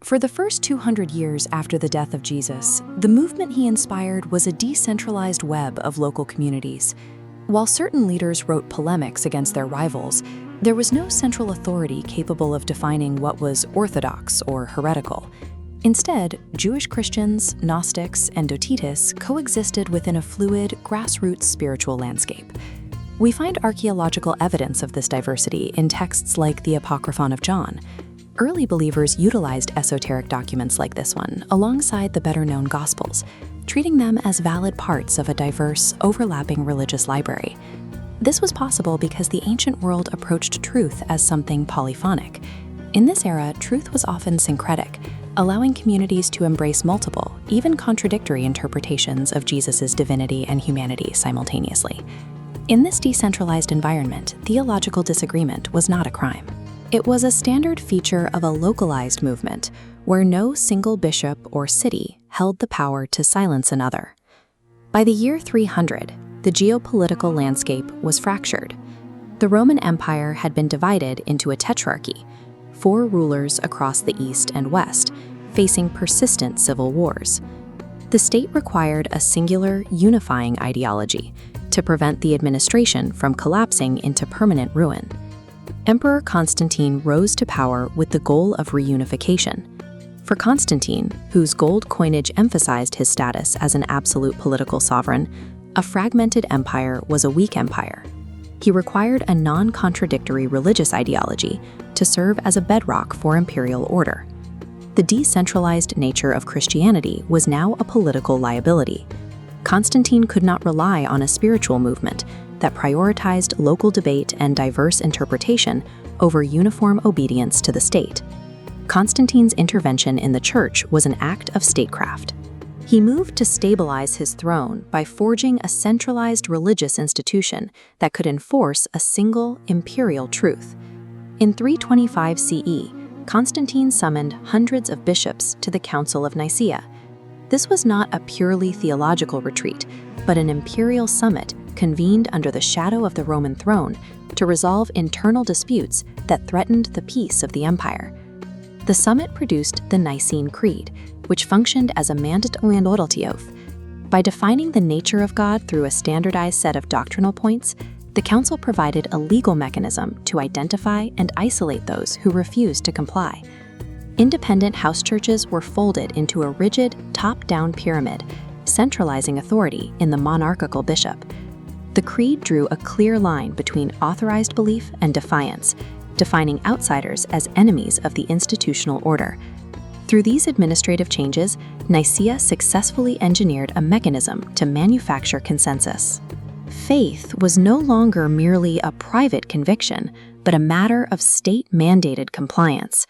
For the first 200 years after the death of Jesus, the movement he inspired was a decentralized web of local communities. While certain leaders wrote polemics against their rivals, there was no central authority capable of defining what was orthodox or heretical. Instead, Jewish Christians, Gnostics, and Docetists coexisted within a fluid, grassroots spiritual landscape. We find archaeological evidence of this diversity in texts like the Apocryphon of John. Early believers utilized esoteric documents like this one alongside the better-known Gospels, treating them as valid parts of a diverse, overlapping religious library. This was possible because the ancient world approached truth as something polyphonic. In this era, truth was often syncretic, allowing communities to embrace multiple, even contradictory interpretations of Jesus' divinity and humanity simultaneously. In this decentralized environment, theological disagreement was not a crime. It was a standard feature of a localized movement, where no single bishop or city held the power to silence another. By the year 300, the geopolitical landscape was fractured. The Roman Empire had been divided into a tetrarchy, 4 rulers across the east and west, facing persistent civil wars. The state required a singular, unifying ideology to prevent the administration from collapsing into permanent ruin. Emperor Constantine rose to power with the goal of reunification. For Constantine, whose gold coinage emphasized his status as an absolute political sovereign, a fragmented empire was a weak empire. He required a non-contradictory religious ideology to serve as a bedrock for imperial order. The decentralized nature of Christianity was now a political liability. Constantine could not rely on a spiritual movement that prioritized local debate and diverse interpretation over uniform obedience to the state. Constantine's intervention in the church was an act of statecraft. He moved to stabilize his throne by forging a centralized religious institution that could enforce a single imperial truth. In 325 CE, Constantine summoned hundreds of bishops to the Council of Nicaea. This was not a purely theological retreat, but an imperial summit convened under the shadow of the Roman throne to resolve internal disputes that threatened the peace of the empire. The summit produced the Nicene Creed, which functioned as a mandatory oath. By defining the nature of God through a standardized set of doctrinal points, the council provided a legal mechanism to identify and isolate those who refused to comply. Independent house churches were folded into a rigid, top-down pyramid, centralizing authority in the monarchical bishop. The creed drew a clear line between authorized belief and defiance, defining outsiders as enemies of the institutional order. Through these administrative changes, Nicaea successfully engineered a mechanism to manufacture consensus. Faith was no longer merely a private conviction, but a matter of state-mandated compliance.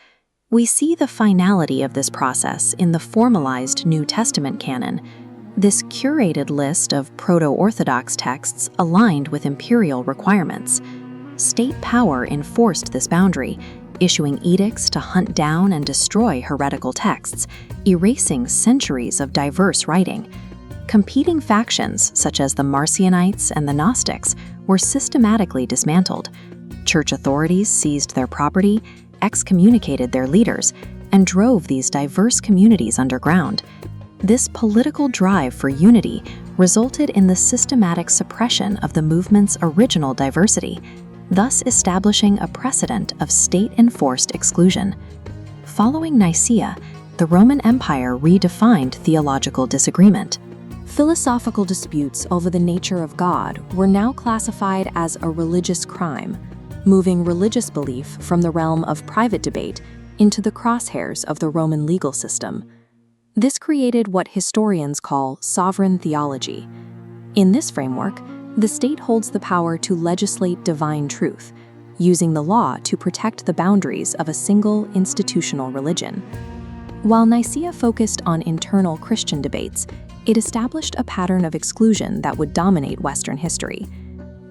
We see the finality of this process in the formalized New Testament canon. This curated list of proto-Orthodox texts aligned with imperial requirements. State power enforced this boundary, issuing edicts to hunt down and destroy heretical texts, erasing centuries of diverse writing. Competing factions, such as the Marcionites and the Gnostics, were systematically dismantled. Church authorities seized their property, excommunicated their leaders, and drove these diverse communities underground. This political drive for unity resulted in the systematic suppression of the movement's original diversity, thus establishing a precedent of state-enforced exclusion. Following Nicaea, the Roman Empire redefined theological disagreement. Philosophical disputes over the nature of God were now classified as a religious crime, moving religious belief from the realm of private debate into the crosshairs of the Roman legal system. This created what historians call sovereign theology. In this framework, the state holds the power to legislate divine truth, using the law to protect the boundaries of a single institutional religion. While Nicaea focused on internal Christian debates, it established a pattern of exclusion that would dominate Western history.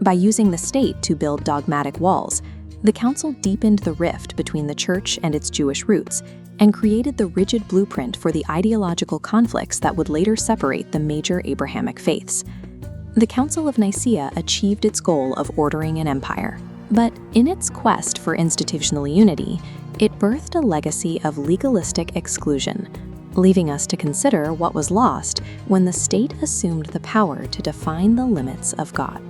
By using the state to build dogmatic walls, the council deepened the rift between the church and its Jewish roots and created the rigid blueprint for the ideological conflicts that would later separate the major Abrahamic faiths. The Council of Nicaea achieved its goal of ordering an empire, but in its quest for institutional unity, It birthed a legacy of legalistic exclusion, leaving us to consider what was lost when the state assumed the power to define the limits of God.